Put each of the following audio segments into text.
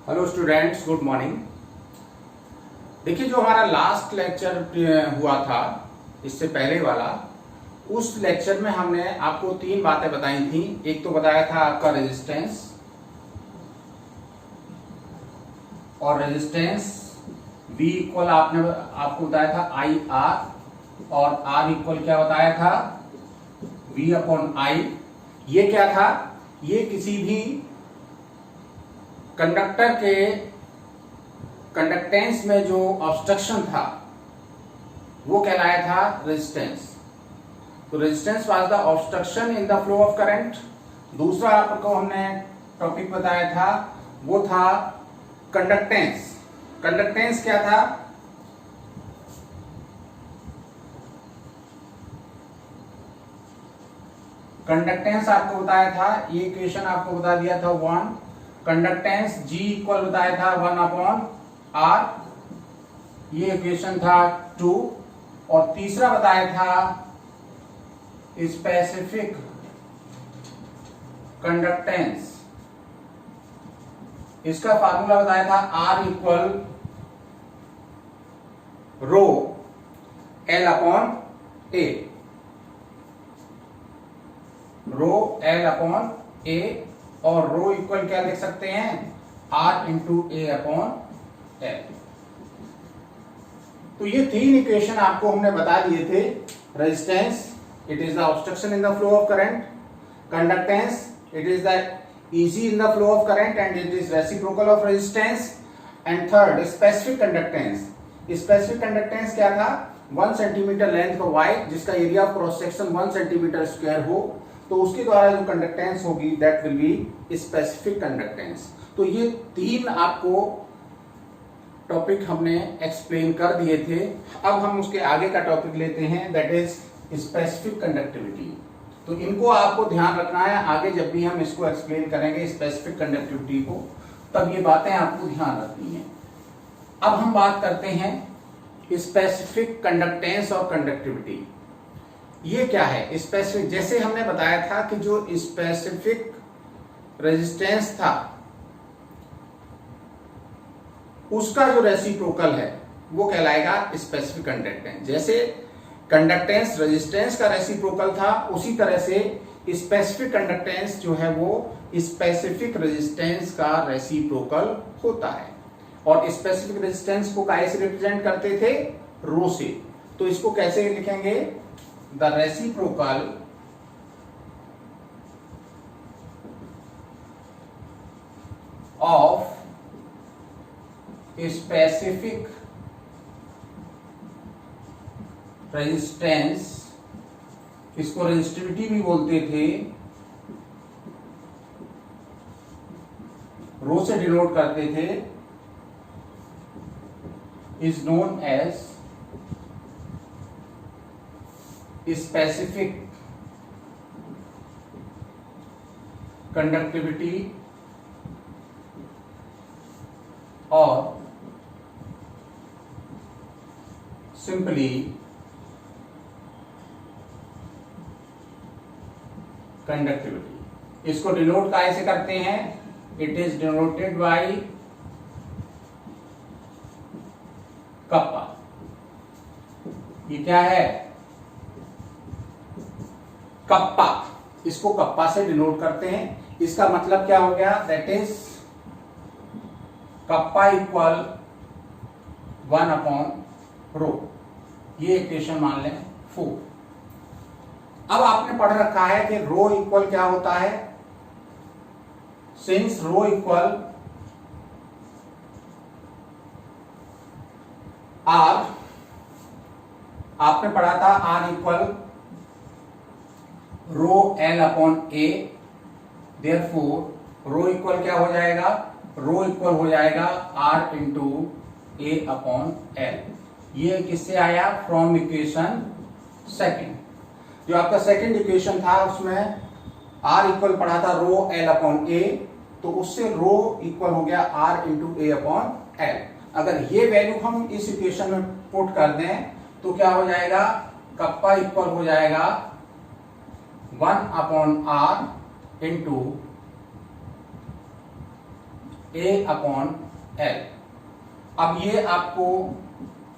Hello students, good morning. देखिए, जो हमारा लास्ट लेक्चर हुआ था इससे पहले वाला, उस लेक्चर में हमने आपको तीन बातें बताई थी। एक तो बताया था आपका रेजिस्टेंस, और रेजिस्टेंस V इक्वल आपको बताया था आई आर, और R इक्वल क्या बताया था V अपॉन आई। ये क्या था? ये किसी भी कंडक्टर के कंडक्टेंस में जो ऑब्स्ट्रक्शन था वो कहलाया था रेजिस्टेंस। तो resistance was the obstruction in the flow of current. दूसरा आपको हमने टॉपिक बताया था वो था कंडक्टेंस। कंडक्टेंस क्या था? कंडक्टेंस आपको बताया था, ये इक्वेशन आपको बता दिया था 1। कंडक्टेंस G इक्वल बताया था 1 अपॉन R, ये इक्वेशन था 2। और तीसरा बताया था स्पेसिफिक कंडक्टेंस, इसका फार्मूला बताया था R equal rho L upon A, rho L upon A, और रो इक्वल क्या लिख सकते हैं? R into A upon L। तो ये तीन इक्वेशन आपको हमने बता दिए थे। Resistance, it is the obstruction in the flow of current. Conductance, it is the easy in the flow of current and it is reciprocal of resistance. And third, specific conductance. Specific conductance क्या था? 1 centimetre length का wire जिसका area of cross section 1 centimetre square हो, तो उसके द्वारा जो conductance होगी that will be specific conductance. तो ये तीन आपको टॉपिक हमने एक्सप्लेन कर दिए थे। अब हम उसके आगे का टॉपिक लेते हैं, दैट इज स्पेसिफिक कंडक्टिविटी। तो इनको आपको ध्यान रखना है, आगे जब भी हम इसको एक्सप्लेन करेंगे स्पेसिफिक कंडक्टिविटी को, तब ये बातें आपको ध्यान रखनी है। अब हम बात करते हैं स्पेसिफिक कंडक्टेंस और कंडक्टिविटी। ये क्या है स्पेसिफिक? जैसे हमने बताया था कि जो स्पेसिफिक रेजिस्टेंस था उसका जो रेसिप्रोकल है वो कहलाएगा स्पेसिफिक कंडक्टेंस। जैसे कंडक्टेंस रेजिस्टेंस का रेसिप्रोकल था, उसी तरह से स्पेसिफिक कंडक्टेंस जो है वो स्पेसिफिक रेजिस्टेंस का रेसिप्रोकल होता है। और स्पेसिफिक रेजिस्टेंस को कैसे रिप्रेजेंट करते थे? रो से। तो इसको कैसे लिखेंगे? The reciprocal of specific resistance, इसको रेजिस्टिविटी भी बोलते थे, रो से डिनोट करते थे, is known as specific conductivity और सिंपली कंडक्टिविटी। इसको डिनोट कैसे करते हैं? It is denoted by kappa. ये क्या है? कप्पा। इसको कप्पा से डिनोट करते हैं। इसका मतलब क्या हो गया? That is kappa equal 1 upon rho. ये इक्वेशन मान लें 4। अब आपने पढ़ रखा है कि रो इक्वल क्या होता है। सिंस रो इक्वल आर, आपने पढ़ा था R equal rho L upon A, therefore rho equal क्या हो जाएगा? रो इक्वल हो जाएगा R into A upon L. ये किससे आया? From equation second. जो आपका सेकेंड इक्वेशन था उसमें आर इक्वल पढ़ा था रो एल अपॉन ए, तो उससे रो इक्वल हो गया R into A upon L. अगर ये वैल्यू हम इस इक्वेशन में पुट कर दें तो क्या हो जाएगा? कप्पा इक्वल हो जाएगा 1 upon R into A upon L। अब ये आपको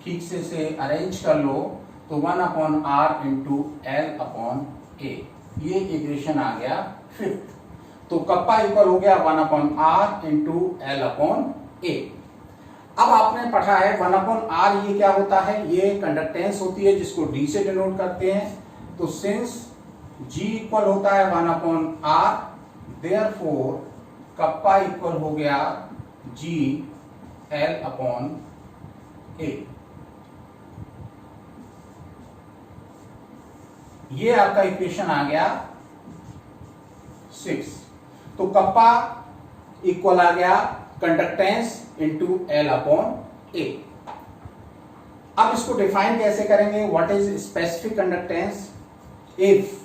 ठीक से अरेंज कर लो तो 1 upon R into L upon A, ये इक्वेशन आ गया फिफ्थ। तो कप्पा इक्वल हो गया 1 upon R into L upon A। अब आपने पढ़ा है 1 अपॉन R, ये क्या होता है, ये कंडक्टेंस होती है जिसको D से डिनोट करते हैं। तो सिंस G इक्वल होता है 1 upon R, therefore kappa equal हो गया G L अपॉन A। ये आपका इक्वेशन आ गया 6। तो कप्पा इक्वल आ गया conductance into L upon A। अब इसको डिफाइन कैसे करेंगे, what is specific conductance? If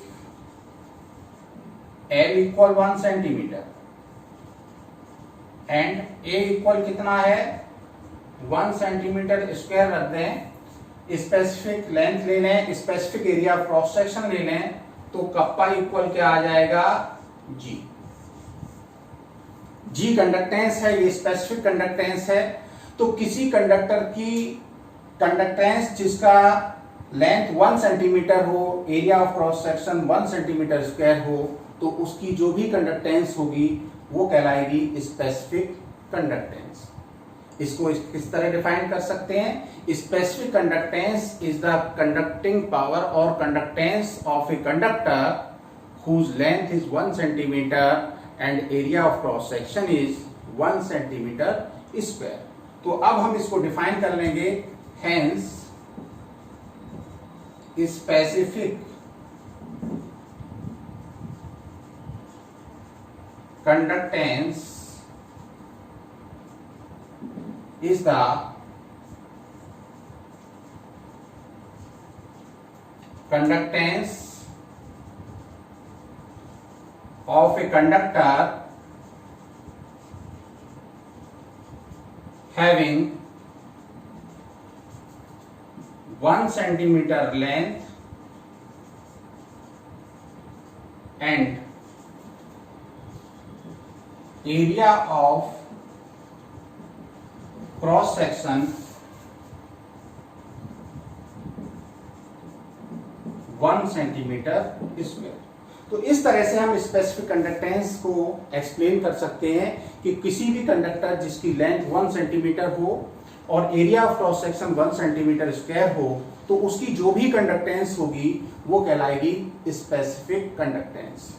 L equal 1 centimetre and A equal कितना है 1 सेंटीमीटर स्क्वायर रख दें, स्पेसिफिक लेंथ ले लें, specific area of cross section ले लें, तो कप्पा इक्वल क्या आ जाएगा G। G कंडक्टेंस है, ये स्पेसिफिक कंडक्टेंस है। तो किसी कंडक्टर की कंडक्टेंस जिसका लेंथ 1 सेंटीमीटर हो, area of cross section 1 centimetre square हो, तो उसकी जो भी कंडक्टेंस होगी वो कहलाएगी स्पेसिफिक कंडक्टेंस। इसको किस तरह डिफाइन कर सकते हैं? Specific conductance is the conducting power और conductance of a conductor whose length is 1 centimetre and area of cross section is 1 centimetre square. तो अब हम इसको डिफाइन कर लेंगे, hence specific conductance is the conductance of a conductor having 1 centimeter length and area of cross section 1 centimetre square. तो इस तरह से हम स्पेसिफिक कंडक्टेंस को एक्सप्लेन कर सकते हैं कि किसी भी कंडक्टर जिसकी लेंथ 1 सेंटीमीटर हो और area of cross section 1 centimetre square हो, तो उसकी जो भी कंडक्टेंस होगी वो कहलाएगी स्पेसिफिक कंडक्टेंस।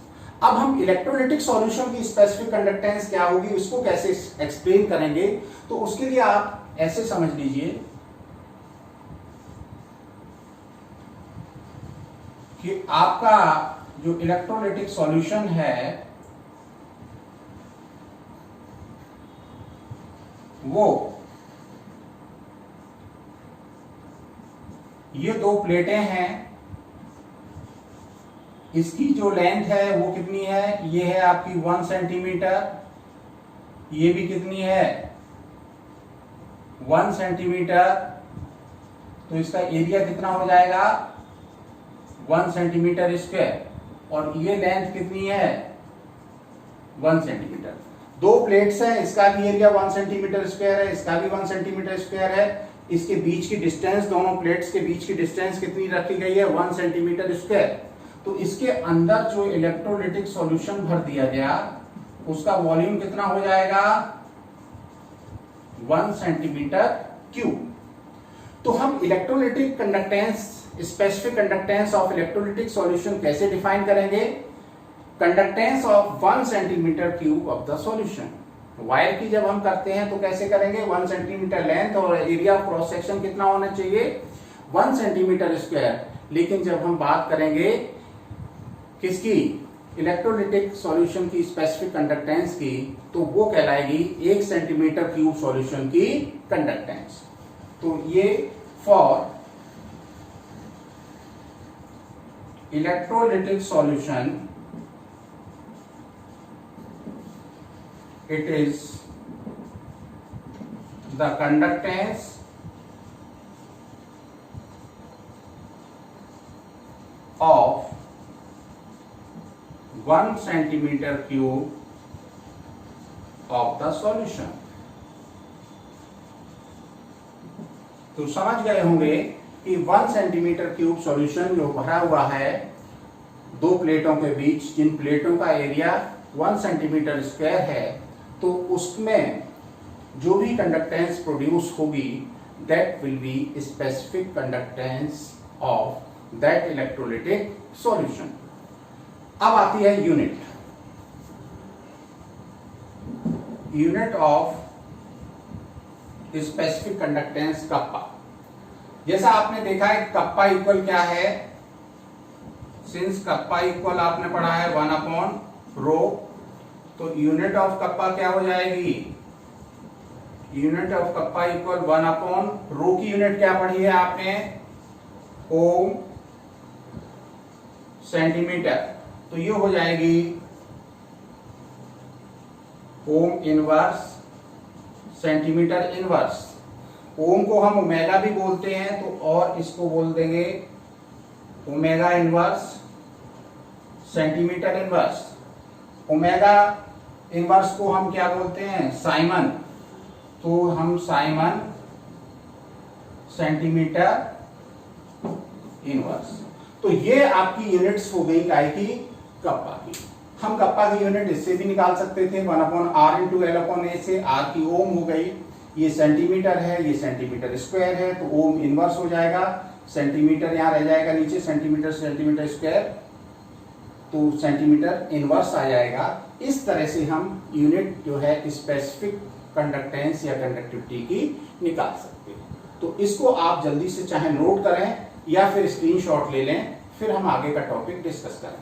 अब हम इलेक्ट्रोलिटिक सॉल्यूशन की स्पेसिफिक कंडक्टेंस क्या होगी उसको कैसे एक्सप्लेन करेंगे, तो उसके लिए आप ऐसे समझ लीजिए कि आपका जो इलेक्ट्रोलिटिक सॉल्यूशन है वो ये 2 प्लेटें हैं, इसकी जो लेंथ है वो कितनी है, ये है आपकी 1 सेंटीमीटर, ये भी कितनी है 1 सेंटीमीटर। तो इसका एरिया कितना हो जाएगा 1 सेंटीमीटर स्क्वायर, और ये लेंथ कितनी है 1 सेंटीमीटर। 2 प्लेट्स हैं, इसका भी एरिया 1 सेंटीमीटर स्क्वायर है, इसका भी 1 सेंटीमीटर स्क्वायर है। इसके बीच की डिस्टेंस, दोनों प्लेट्स के बीच की डिस्टेंस कितनी रखी गई है 1 सेंटीमीटर स्क्वायर। तो इसके अंदर जो इलेक्ट्रोलिटिक सॉल्यूशन भर दिया गया उसका वॉल्यूम कितना हो जाएगा 1 सेंटीमीटर क्यूब। तो हम electrolytic conductance, specific conductance of electrolytic solution कैसे डिफाइन करेंगे? Conductance of 1 centimetre cube of the solution. Wire की जब हम करते हैं तो कैसे करेंगे, 1 सेंटीमीटर लेंथ और एरिया ऑफ क्रॉस सेक्शन कितना होना चाहिए 1 सेंटीमीटर स्क्वायर। लेकिन जब हम बात करेंगे किसकी, इलेक्ट्रोलिटिक सॉल्यूशन की स्पेसिफिक कंडक्टेंस की, तो वो कहलाएगी 1 सेंटीमीटर क्यूब सॉल्यूशन की कंडक्टेंस। तो ये for electrolytic solution it is the conductance of 1 centimeter cube of the solution। तो समझ गए होंगे कि 1 सेंटीमीटर क्यूब सॉल्यूशन जो भरा हुआ है दो प्लेटों के बीच, जिन प्लेटों का एरिया 1 सेंटीमीटर स्क्वायर है, तो उसमें जो भी कंडक्टेंस प्रोड्यूस होगी that will be specific conductance of that electrolytic solution. अब आती है unit of specific conductance kappa. जैसा आपने देखा है कप्पा इक्वल क्या है, सिंस कप्पा इक्वल आपने पढ़ा है 1/रो, तो यूनिट ऑफ कप्पा क्या हो जाएगी, यूनिट ऑफ कप्पा इक्वल 1/रो की यूनिट क्या पढ़ी है आपने, ओम सेंटीमीटर, तो ये हो जाएगी ओम इनवर्स सेंटीमीटर इनवर्स। ओम को हम ओमेगा भी बोलते हैं, तो और इसको बोल देंगे omega inverse centimetre inverse. Omega inverse को हम क्या बोलते हैं, साइमन, तो हम साइमन सेंटीमीटर इनवर्स। तो ये आपकी यूनिट्स हो गई काय की, कप्पा की। हम कप्पा की यूनिट इससे भी निकाल सकते थे 1/r × L/A से, r की ओम हो गई, ये सेंटीमीटर है, ये सेंटीमीटर स्क्वायर है, तो ओम इनवर्स हो जाएगा, सेंटीमीटर यहां रह जाएगा नीचे, सेंटीमीटर सेंटीमीटर स्क्वायर, तो सेंटीमीटर इनवर्स आ जाएगा। इस तरह से हम यूनिट जो है स्पेसिफिक कंडक्टेंस या कंडक्टिविटी की निकाल सकते हैं। तो इसको आप जल्दी से चाहे नोट करें या फिर स्क्रीनशॉट ले लें, फिर हम आगे का टॉपिक डिस्कस करें।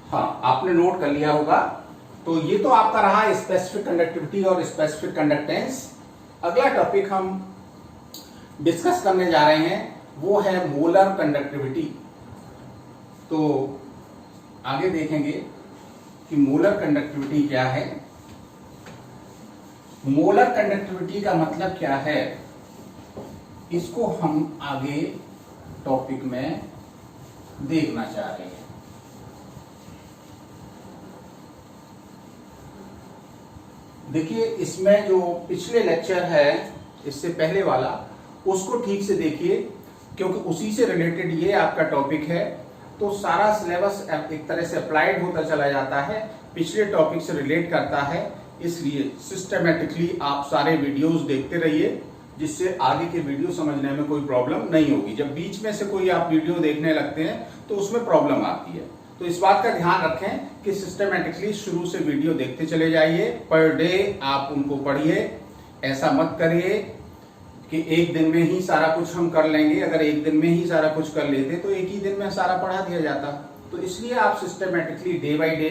हाँ, आपने नोट कर लिया होगा। तो ये तो आपका रहा स्पेसिफिक कंडक्टिविटी और स्पेसिफिक कंडक्टेंस। अगला टॉपिक हम डिस्कस करने जा रहे हैं वो है मोलर कंडक्टिविटी। तो आगे देखेंगे कि मोलर कंडक्टिविटी क्या है। मोलर कंडक्टिविटी का मतलब क्या है, इसको हम आगे टॉपिक में देखना चाह रहे हैं। देखिए, इसमें जो पिछले लेक्चर है इससे पहले वाला, उसको ठीक से देखिए, क्योंकि उसी से रिलेटेड ये आपका टॉपिक है। तो सारा सिलेबस एक तरह से अप्लाइड होता चला जाता है, पिछले टॉपिक से रिलेट करता है, इसलिए सिस्टमेटिकली आप सारे वीडियोस देखते रहिए, जिससे आगे के वीडियो समझने में कोई प्रॉब्लम नहीं होगी। जब बीच में से कोई आप वीडियो देखने लगते हैं तो उसमें प्रॉब्लम आती है। तो इस बात का ध्यान रखें कि सिस्टमेटिकली शुरू से वीडियो देखते चले जाइए, पर डे आप उनको पढ़िए। ऐसा मत करिए कि एक दिन में ही सारा कुछ हम कर लेंगे। अगर एक दिन में ही सारा कुछ कर लेते तो एक ही दिन में सारा पढ़ा दिया जाता। तो इसलिए आप systematically day by day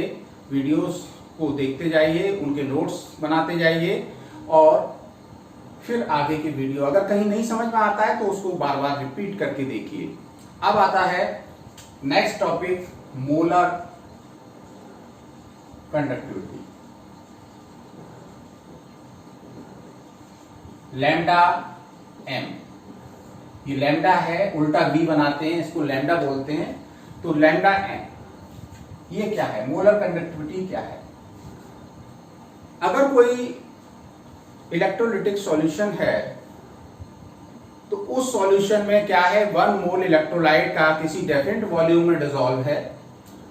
videos को देखते जाइए, उनके नोट्स बनाते जाइए, और फिर आगे की वीडियो अगर कहीं नहीं समझ में आता है तो उसको बार बार रिपीट करके देखिए। अब आता है next topic, molar conductivity. Lambda M, ये लैम्डा है, उल्टा बी बनाते हैं, इसको लैम्डा बोलते हैं। तो लैम्डा एम ये क्या है, मोलर कंडक्टिविटी क्या है। अगर कोई इलेक्ट्रोलिटिक सॉल्यूशन है तो उस सॉल्यूशन में क्या है, 1 मोल इलेक्ट्रोलाइट का किसी डेफिनेट वॉल्यूम में डिसॉल्व है,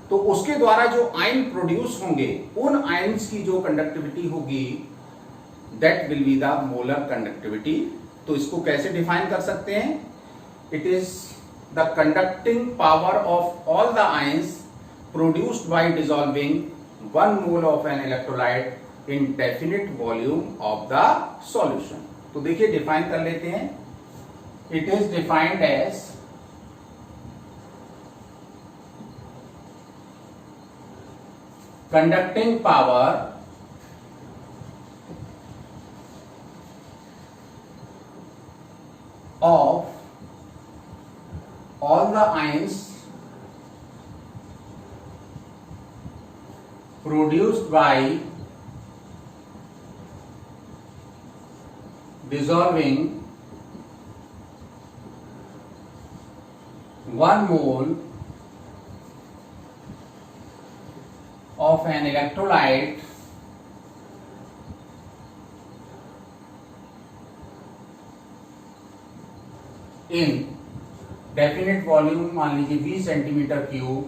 तो उसके द्वारा जो आयन प्रोड्यूस होंगे, उन आयन्स की जो कंडक्टिविटी होगी that will be the molar conductivity. तो इसको कैसे डिफाइन कर सकते हैं, it is the conducting power of all the ions produced by dissolving 1 mole of an electrolyte in definite volume of the solution. तो देखिए डिफाइन कर लेते हैं। It is defined as conducting power of all the ions produced by dissolving 1 mole of an electrolyte in definite volume, मान लीजिए 20 centimetre cube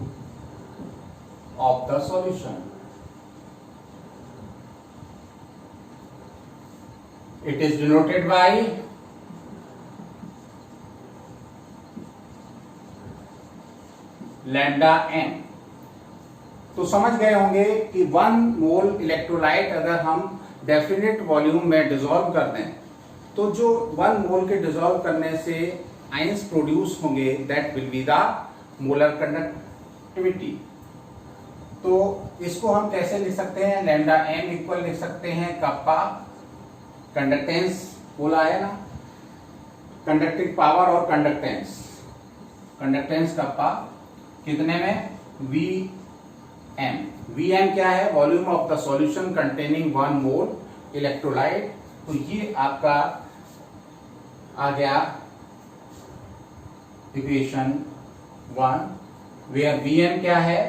of the solution. It is denoted by lambda m. तो समझ गए होंगे कि 1 mole electrolyte अगर हम definite volume में डिसॉल्व कर दें तो जो 1 मोल के डिसॉल्व करने से आयंस प्रोड्यूस होंगे that will be the molar conductivity. तो इसको हम कैसे लिख सकते हैं? लैम्डा एम इक्वल लिख सकते हैं कप्पा, कंडक्टेंस बोला है ना, कंडक्टिंग पावर और कंडक्टेंस, कंडक्टेंस कप्पा कितने में? V M. वी एम क्या है? Volume of the solution containing 1 mole electrolyte. तो ये आपका आ गया इक्वेशन 1, वेयर वी एम क्या है?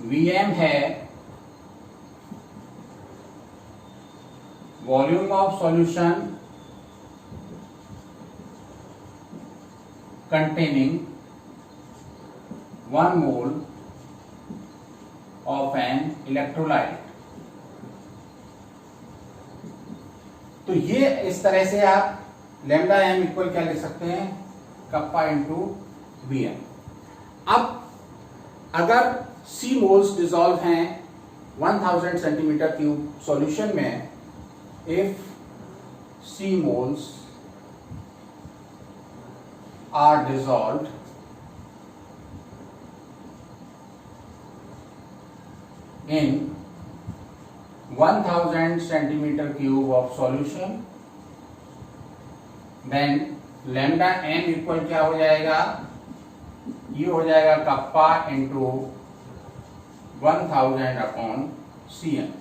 वी एम है volume of solution containing 1 mole of an electrolyte. तो ये इस तरह से आप लैम्डा एम इक्वल क्या लिख सकते हैं? Kappa into V M. अब अगर सी मोल्स डिसॉल्व हैं 1000 सेंटीमीटर क्यूब सॉल्यूशन में, if C moles are dissolved in 1000 centimeter cube of solution, then lambda m equal क्या हो जाएगा? ये हो जाएगा kappa into 1000 upon C M.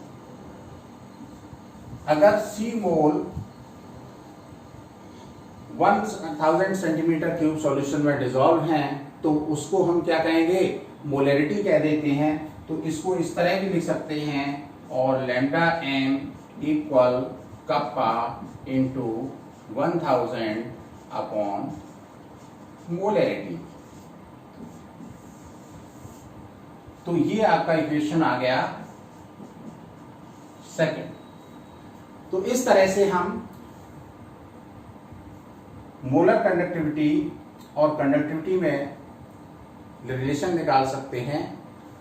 अगर C mole 1000 centimetre cube solution में डिसॉल्व हैं तो उसको हम क्या कहेंगे? मोलरिटी कह देते हैं। तो इसको इस तरह भी लिख सकते हैं, और lambda M equal kappa into 1000 upon molarity. तो ये आपका इक्वेशन आ गया सेकंड। तो इस तरह से हम मोलर कंडक्टिविटी और कंडक्टिविटी में रिलेशन निकाल सकते हैं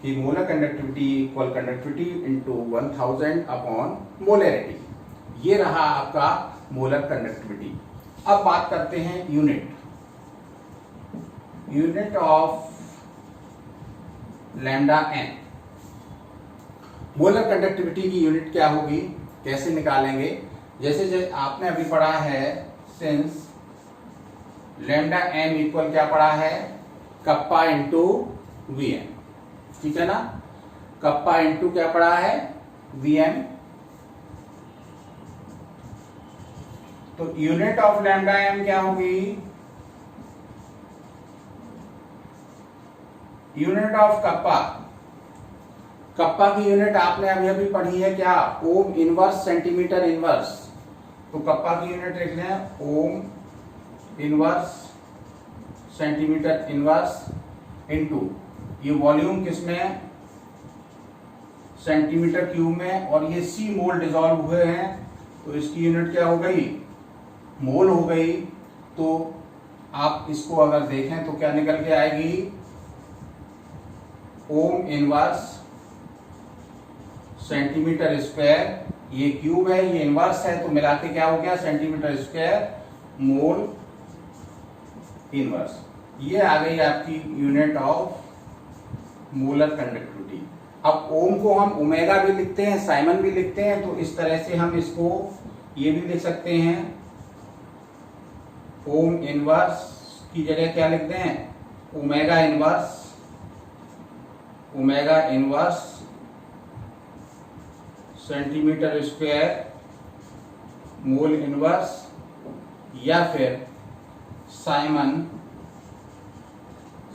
कि molar conductivity equal conductivity into 1000 upon molarity. ये रहा आपका मोलर कंडक्टिविटी। अब बात करते हैं unit of lambda N. Molar conductivity की यूनिट क्या होगी, कैसे निकालेंगे? जैसे आपने अभी पढ़ा है, सिंस लैम्डा एम इक्वल क्या पढ़ा है? कप्पा इंटू वी एम, ठीक है ना? कप्पा इंटू क्या पढ़ा है? V M. तो यूनिट ऑफ लैम्डा एम क्या होगी? यूनिट ऑफ कप्पा, कप्पा की यूनिट आपने अभी अभी पढ़ी है क्या? Ohm inverse centimetre inverse. तो कप्पा की यूनिट लिख लें, ohm inverse centimetre inverse into ये वॉल्यूम किसमें है? सेंटीमीटर क्यूब में, और ये सी मोल डिसॉल्व हुए हैं तो इसकी यूनिट क्या हो गई? मोल हो गई। तो आप इसको अगर देखें तो क्या निकल के आएगी? ओम इनवर्स सेंटीमीटर स्क्वायर, ये क्यूब है ये इनवर्स है, तो मिला के क्या हो गया? Centimetre square mole inverse. ये आ गई आपकी यूनिट ऑफ मोलर कंडक्टिविटी। अब ओम को हम ओमेगा भी लिखते हैं, साइमन भी लिखते हैं, तो इस तरह से हम इसको ये भी लिख सकते हैं, ओम इनवर्स की जगह क्या लिखते हैं? Omega inverse, omega inverse centimetre square mole inverse या फिर Simon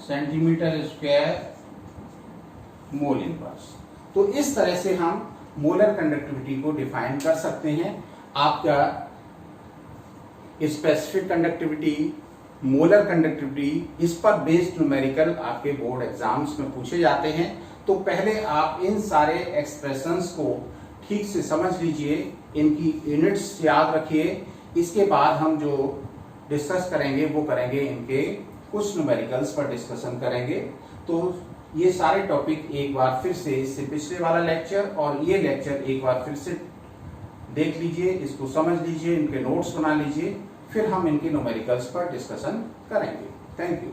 centimetre square mole inverse. तो इस तरह से हम मोलर कंडक्टिविटी को डिफाइन कर सकते हैं। आपका स्पेसिफिक कंडक्टिविटी, मोलर कंडक्टिविटी, इस पर बेस्ड न्यूमेरिकल आपके बोर्ड एग्जाम्स में पूछे जाते हैं। तो पहले आप इन सारे एक्सप्रेशंस को ठीक से समझ लीजिए, इनकी यूनिट्स याद रखिए। इसके बाद हम जो डिस्कस करेंगे वो करेंगे इनके कुछ न्यूमेरिकल्स पर डिस्कशन करेंगे। तो ये सारे टॉपिक एक बार फिर से, इससे पिछले वाला लेक्चर और ये लेक्चर एक बार फिर से देख लीजिए, इसको समझ लीजिए, इनके नोट्स बना लीजिए, फिर हम इनके न्यूमेरिकल्स पर डिस्कशन करेंगे। Thank you.